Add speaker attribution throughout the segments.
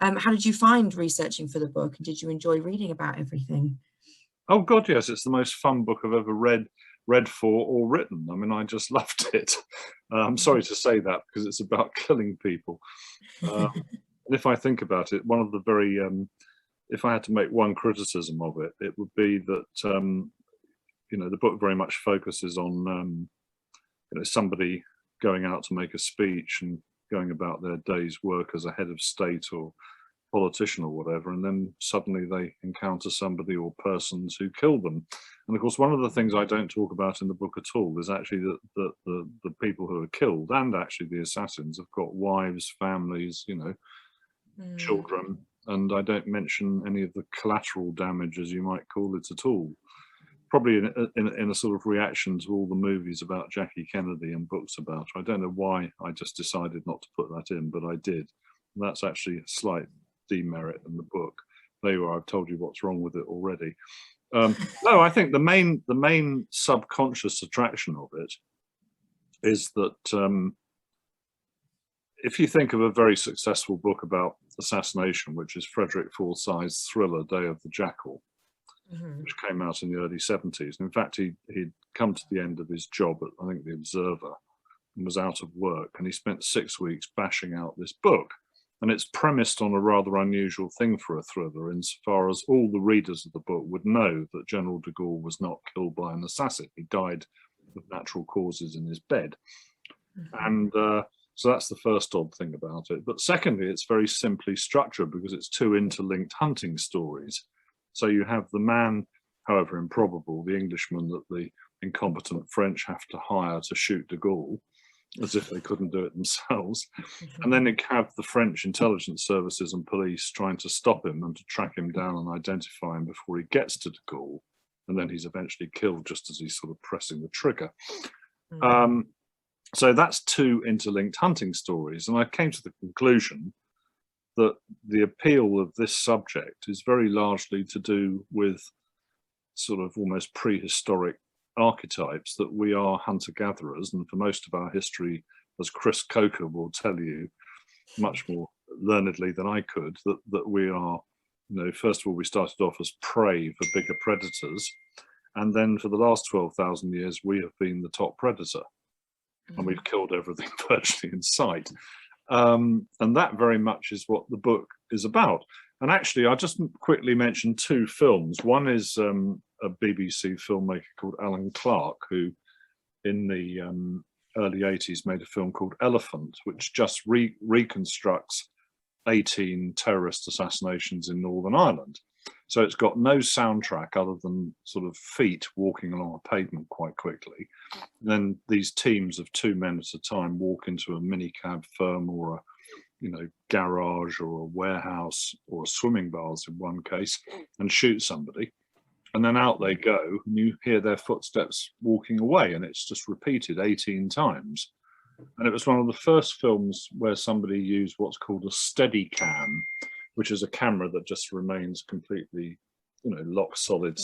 Speaker 1: How did you find researching for the book, and did you enjoy reading about everything?
Speaker 2: Oh God, yes, it's the most fun book I've ever read for or written. I mean, I just loved it. I'm sorry to say that because it's about killing people. And if I think about it, one of the very, if I had to make one criticism of it, it would be that, the book very much focuses on, somebody going out to make a speech and going about their day's work as a head of state or politician or whatever, and then suddenly they encounter somebody or persons who kill them. And of course, one of the things I don't talk about in the book at all is actually that the people who are killed, and actually the assassins, have got wives, families, children, and I don't mention any of the collateral damage, as you might call it, at all. Probably in a sort of reaction to all the movies about Jackie Kennedy and books about her. I don't know why I just decided not to put that in, but I did. And that's actually a slight demerit in the book. There you are, I've told you what's wrong with it already. No, I think the main subconscious attraction of it is that if you think of a very successful book about assassination, which is Frederick Forsyth's thriller Day of the Jackal, which came out in the early 70s. And in fact, he'd come to the end of his job at, I think, the Observer, and was out of work. And he spent 6 weeks bashing out this book. And it's premised on a rather unusual thing for a thriller, insofar as all the readers of the book would know that General de Gaulle was not killed by an assassin. He died of natural causes in his bed. And so that's the first odd thing about it. But secondly, it's very simply structured because it's two interlinked hunting stories. So you have the man, however improbable, the Englishman that the incompetent French have to hire to shoot de Gaulle, as if they couldn't do it themselves. And then you have the French intelligence services and police trying to stop him and to track him down and identify him before he gets to de Gaulle. And then he's eventually killed just as he's sort of pressing the trigger. So that's two interlinked hunting stories. And I came to the conclusion that the appeal of this subject is very largely to do with sort of almost prehistoric archetypes, that we are hunter-gatherers, and for most of our history, as Chris Coker will tell you much more learnedly than I could, that we are, first of all, we started off as prey for bigger predators, and then for the last 12,000 years, we have been the top predator, and we've killed everything virtually in sight. And that very much is what the book is about. And actually, I'll just quickly mention two films. One is a BBC filmmaker called Alan Clark, who in the early 80s made a film called Elephant, which just reconstructs 18 terrorist assassinations in Northern Ireland. So it's got no soundtrack other than sort of feet walking along a pavement quite quickly. Then these teams of two men at a time walk into a minicab firm or a garage or a warehouse or a swimming baths in one case and shoot somebody. And then out they go and you hear their footsteps walking away, and it's just repeated 18 times. And it was one of the first films where somebody used what's called a steady cam, which is a camera that just remains completely, lock solid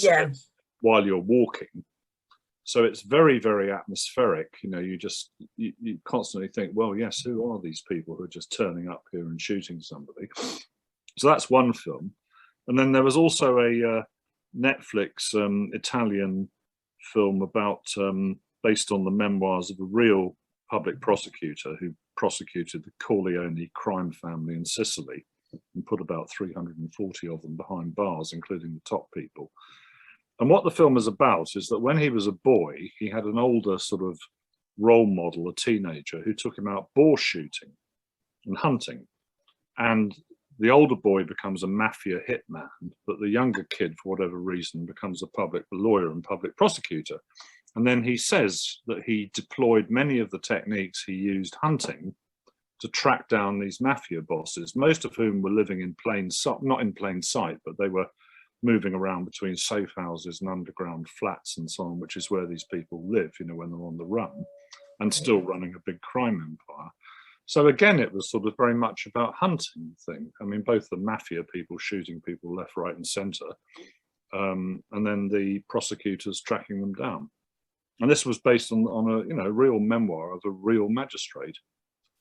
Speaker 2: while you're walking. So it's very, very atmospheric. You constantly think, well, yes, who are these people who are just turning up here and shooting somebody? So that's one film. And then there was also a Netflix Italian film about based on the memoirs of a real public prosecutor who prosecuted the Corleone crime family in Sicily and put about 340 of them behind bars, including the top people. And what the film is about is that when he was a boy, he had an older sort of role model, a teenager, who took him out boar shooting and hunting. And the older boy becomes a mafia hitman, but the younger kid, for whatever reason, becomes a public lawyer and public prosecutor. And then he says that he deployed many of the techniques he used hunting to track down these mafia bosses, most of whom were living in plain sight, not in plain sight, but they were moving around between safe houses and underground flats and so on, which is where these people live, when they're on the run, and still running a big crime empire. So again, it was sort of very much about hunting thing. I mean, both the mafia people shooting people left, right, and centre, and then the prosecutors tracking them down. And this was based on a real memoir of a real magistrate.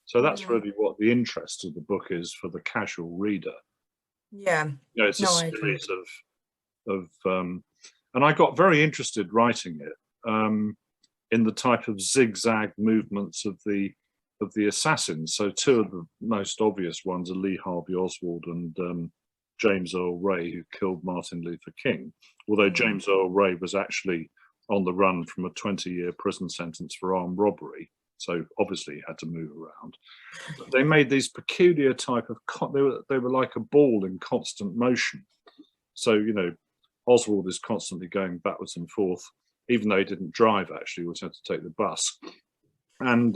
Speaker 2: So that's
Speaker 1: Yeah.
Speaker 2: really what the interest of the book is for the casual reader.
Speaker 1: Yeah.
Speaker 2: You know, it's a
Speaker 1: No, I agree.
Speaker 2: series and I got very interested writing it in the type of zigzag movements of the assassins. So two of the most obvious ones are Lee Harvey Oswald and James Earl Ray, who killed Martin Luther King. Although James Earl Ray was actually on the run from a 20-year prison sentence for armed robbery, so obviously he had to move around. But they made these peculiar type of they were like a ball in constant motion. So, you know, Oswald is constantly going backwards and forth, even though he didn't drive, actually, he always had to take the bus. And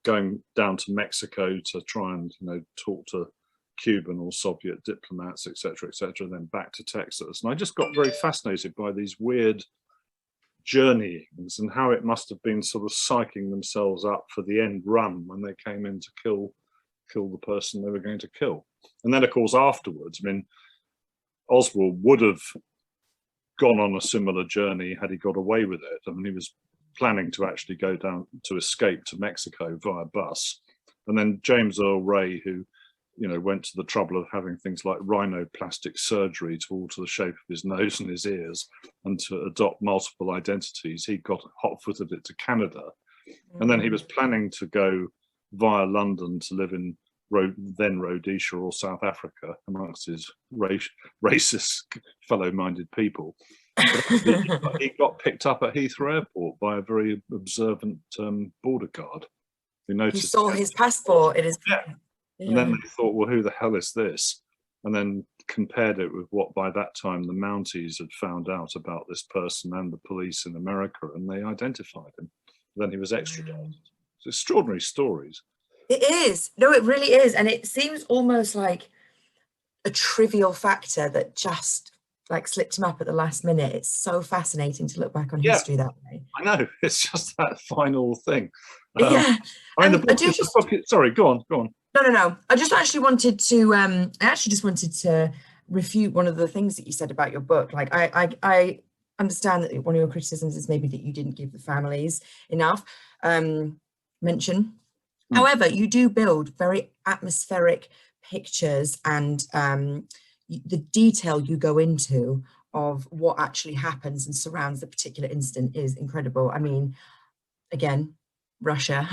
Speaker 2: going down to Mexico to try and, you know, talk to Cuban or Soviet diplomats, etc., etc., then back to Texas. And I just got very fascinated by these weird journeyings and how it must have been sort of psyching themselves up for the end run when they came in to kill the person they were going to kill. And then, of course, afterwards, I mean, Oswald would have gone on a similar journey had he got away with it. I mean, he was planning to actually go down to escape to Mexico via bus. And then James Earl Ray, who, you know, went to the trouble of having things like rhinoplastic surgery to alter the shape of his nose and his ears and to adopt multiple identities, he got hot-footed it to Canada. And then he was planning to go via London to live in then Rhodesia or South Africa amongst his racist fellow-minded people. He got picked up at Heathrow Airport by a very observant border guard who noticed.
Speaker 1: He saw his passport in his pocket.
Speaker 2: Yeah. And then they thought, well, who the hell is this? And then compared it with what by that time the Mounties had found out about this person and the police in America, and they identified him. Then he was extradited. It's extraordinary stories.
Speaker 1: It is. No, it really is. And it seems almost like a trivial factor that just like slipped him up at the last minute. It's so fascinating to look back on history that way.
Speaker 2: I know. It's just that final thing.
Speaker 1: Yeah.
Speaker 2: I mean, sorry, go on.
Speaker 1: No. I just actually wanted to refute one of the things that you said about your book. Like, I understand that one of your criticisms is maybe that you didn't give the families enough mention. However, you do build very atmospheric pictures, and the detail you go into of what actually happens and surrounds the particular incident is incredible. I mean, again, Russia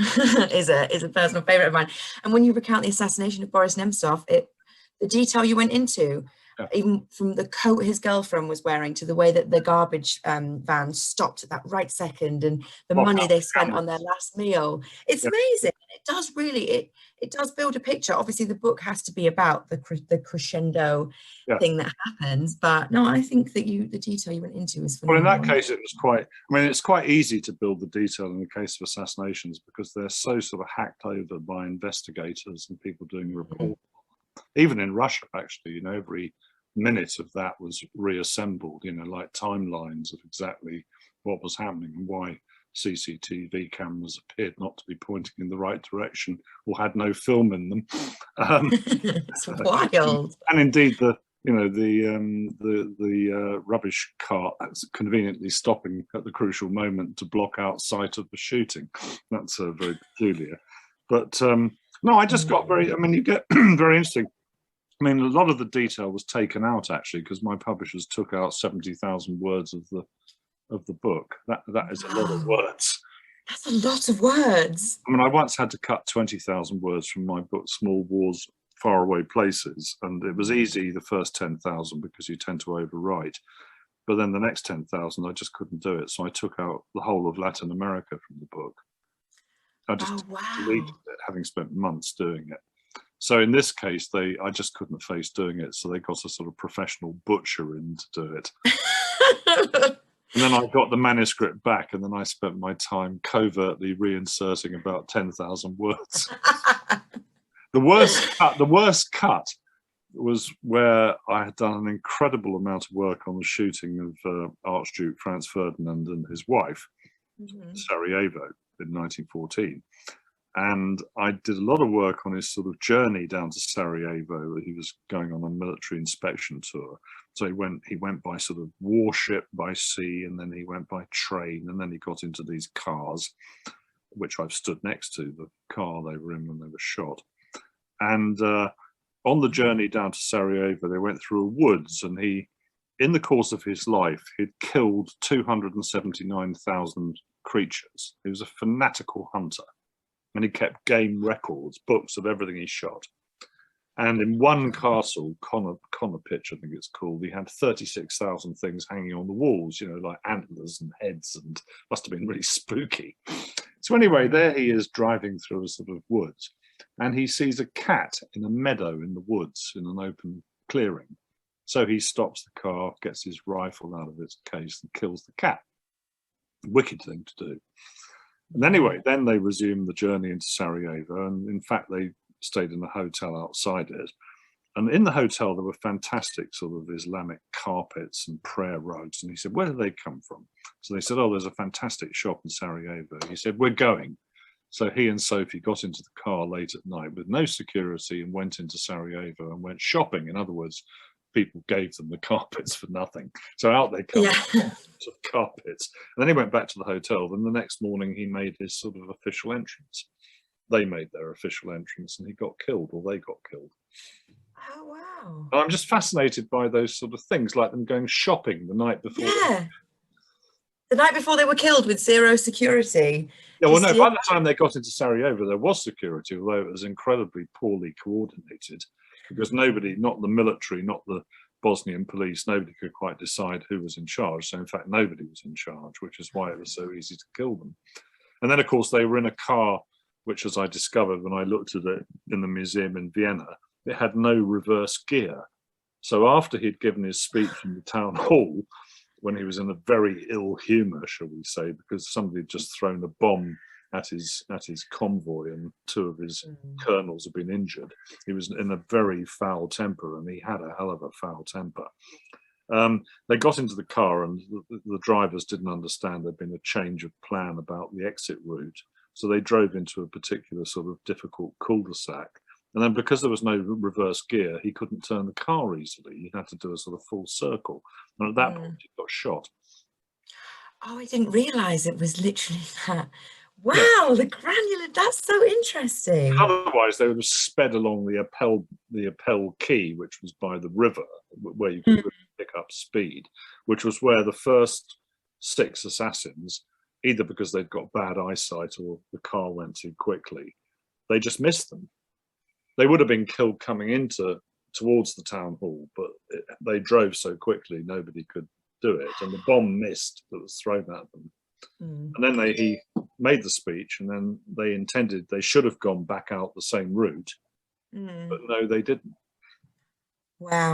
Speaker 1: is a personal favorite of mine. And when you recount the assassination of Boris Nemtsov, the detail you went into, even from the coat his girlfriend was wearing to the way that the garbage van stopped at that right second, and the money they spent on their last meal. It's amazing. It does really, it does build a picture. Obviously, the book has to be about the crescendo thing that happens. But no, I think that the detail you went into is phenomenal.
Speaker 2: Well, in that case, it was quite, I mean, it's quite easy to build the detail in the case of assassinations because they're so sort of hacked over by investigators and people doing reports. Even in Russia, actually, you know, every minute of that was reassembled, you know, like timelines of exactly what was happening and why CCTV cameras appeared not to be pointing in the right direction or had no film in them.
Speaker 1: It's wild.
Speaker 2: And indeed, the rubbish cart that's conveniently stopping at the crucial moment to block out sight of the shooting. That's very peculiar. But no, I just got very, I mean, you get very interesting. I mean, a lot of the detail was taken out actually because my publishers took out 70,000 words of the book. That is a lot of words.
Speaker 1: That's a lot of words.
Speaker 2: I mean, I once had to cut 20,000 words from my book, Small Wars, Faraway Places, and it was easy the first 10,000 because you tend to overwrite. But then the next 10,000, I just couldn't do it. So I took out the whole of Latin America from the book. I just deleted it, having spent months doing it. So in this case, I just couldn't face doing it. So they got a sort of professional butcher in to do it. And then I got the manuscript back, and then I spent my time covertly reinserting about 10,000 words. The worst cut was where I had done an incredible amount of work on the shooting of Archduke Franz Ferdinand and his wife, Sarajevo, in 1914. And I did a lot of work on his sort of journey down to Sarajevo. He was going on a military inspection tour. So he went by sort of warship, by sea, and then he went by train, and then he got into these cars. which I've stood next to, the car they were in when they were shot. And on the journey down to Sarajevo, they went through a woods, and he, in the course of his life, he'd killed 279,000 creatures. He was a fanatical hunter, and he kept game records, books of everything he shot. And in one castle, Connor Pitch, I think it's called, he had 36,000 things hanging on the walls, you know, like antlers and heads, and must have been really spooky. So anyway, there he is driving through a sort of woods, and he sees a cat in a meadow in the woods in an open clearing. So he stops the car, gets his rifle out of its case and kills the cat. Wicked thing to do. And anyway, then they resumed the journey into Sarajevo, and in fact they stayed in a hotel outside it. And in the hotel there were fantastic sort of Islamic carpets and prayer rugs. And he said, where do they come from? So they said, oh, there's a fantastic shop in Sarajevo. He said, we're going. So he and Sophie got into the car late at night with no security and went into Sarajevo and went shopping. In other words, people gave them the carpets for nothing. So out they come, of carpets. And then he went back to the hotel. Then the next morning he made his sort of official entrance. They made their official entrance, and he got killed, or they got killed.
Speaker 1: Oh, wow.
Speaker 2: And I'm just fascinated by those sort of things, like them going shopping the night before.
Speaker 1: Yeah. The night before they were killed with zero security.
Speaker 2: Yeah, well, no, by the time they got into Sarajevo, there was security, although it was incredibly poorly coordinated, because nobody, not the military, not the Bosnian police, nobody could quite decide who was in charge. So in fact, nobody was in charge, which is why it was so easy to kill them. And then, of course, they were in a car, which, as I discovered when I looked at it in the museum in Vienna, it had no reverse gear. So after he'd given his speech in the town hall, when he was in a very ill humour, shall we say, because somebody had just thrown a bomb at his convoy and two of his colonels had been injured, he was in a very foul temper, and he had a hell of a foul temper. They got into the car, and the drivers didn't understand there'd been a change of plan about the exit route. So they drove into a particular sort of difficult cul-de-sac. And then because there was no reverse gear, he couldn't turn the car easily. He had to do a sort of full circle. And at that point, he got shot.
Speaker 1: Oh, I didn't realise it was literally that. Wow, the granular, that's so interesting.
Speaker 2: Otherwise, they would have sped along the Appel Quay, which was by the river, where you could pick up speed, which was where the first 6 assassins, either because they'd got bad eyesight or the car went too quickly, they just missed them. They would have been killed coming towards the town hall, but they drove so quickly nobody could do it, and the bomb missed that was thrown at them. And then he made the speech, and then they should have gone back out the same route, but no, they didn't.
Speaker 1: Wow.